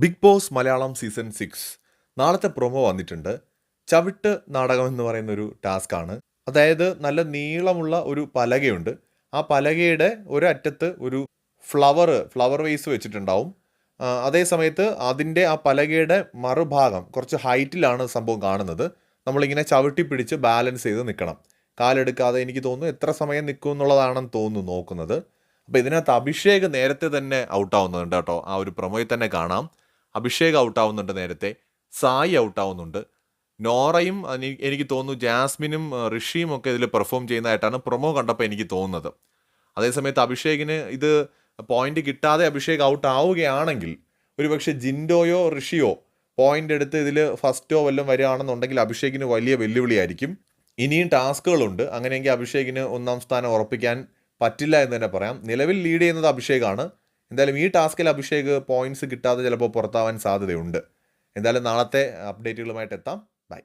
Big boss Malayalam season 6 നാളത്തെ promo വന്നിട്ടുണ്ട്. ചവിട്ട് നാടകം എന്ന് പറയുന്ന ഒരു ടാസ്ക്കാണ്. അതായത് നല്ല നീളമുള്ള ഒരു പലകയുണ്ട്. ആ പലകയുടെ ഒരറ്റത്ത് ഒരു ഫ്ലവർ വേസ് വെച്ചിട്ടുണ്ടാവും. അതേ സമയത്ത് അതിൻ്റെ ആ പലകയുടെ മറുഭാഗം കുറച്ച് ഹൈറ്റിലാണ് സംഭവം കാണുന്നത്. നമ്മളിങ്ങനെ ചവിട്ടി പിടിച്ച് ബാലൻസ് ചെയ്ത് നിൽക്കണം. കാലെടുക്കാതെ എനിക്ക് തോന്നുന്നു എത്ര സമയം നിൽക്കും എന്നുള്ളതാണെന്ന് തോന്നുന്നു നോക്കുന്നത്. അപ്പോൾ ഇതിനകത്ത് അഭിഷേക് നേരത്തെ തന്നെ ഔട്ടാവുന്നുണ്ട് കേട്ടോ. ആ ഒരു പ്രൊമോയിൽ തന്നെ കാണാം. അഭിഷേക് ഔട്ടാവുന്നുണ്ട് നേരത്തെ. സായി ഔട്ടാവുന്നുണ്ട്. നോറയും എനിക്ക് തോന്നുന്നു ജാസ്മിനും ഋഷിയും ഒക്കെ ഇതിൽ പെർഫോം ചെയ്യുന്നതായിട്ടാണ് പ്രൊമോ കണ്ടപ്പോൾ എനിക്ക് തോന്നുന്നത്. അതേസമയത്ത് അഭിഷേകിന് ഇത് പോയിന്റ് കിട്ടാതെ അഭിഷേക് ഔട്ട് ആവുകയാണെങ്കിൽ ഒരുപക്ഷെ ജിൻഡോയോ ഋഷിയോ പോയിന്റ് എടുത്ത് ഇതിൽ ഫസ്റ്റോ വല്ലതും വരികയാണെന്നുണ്ടെങ്കിൽ അഭിഷേകിന് വലിയ വെല്ലുവിളിയായിരിക്കും. ഇനിയും ടാസ്കുകളുണ്ട്. അങ്ങനെയെങ്കിൽ അഭിഷേകിന് ഒന്നാം സ്ഥാനം ഉറപ്പിക്കാൻ പറ്റില്ല എന്ന് തന്നെ പറയാം. നിലവിൽ ലീഡ് ചെയ്യുന്നത് അഭിഷേകാണ്. എന്തായാലും ഈ ടാസ്കിൽ അഭിഷേക് പോയിന്റ്സ് കിട്ടാതെ ചിലപ്പോൾ പുറത്താവാൻ സാധ്യതയുണ്ട്. എന്തായാലും നാളത്തെ അപ്ഡേറ്റുകളുമായിട്ട് എത്താം. ബൈ.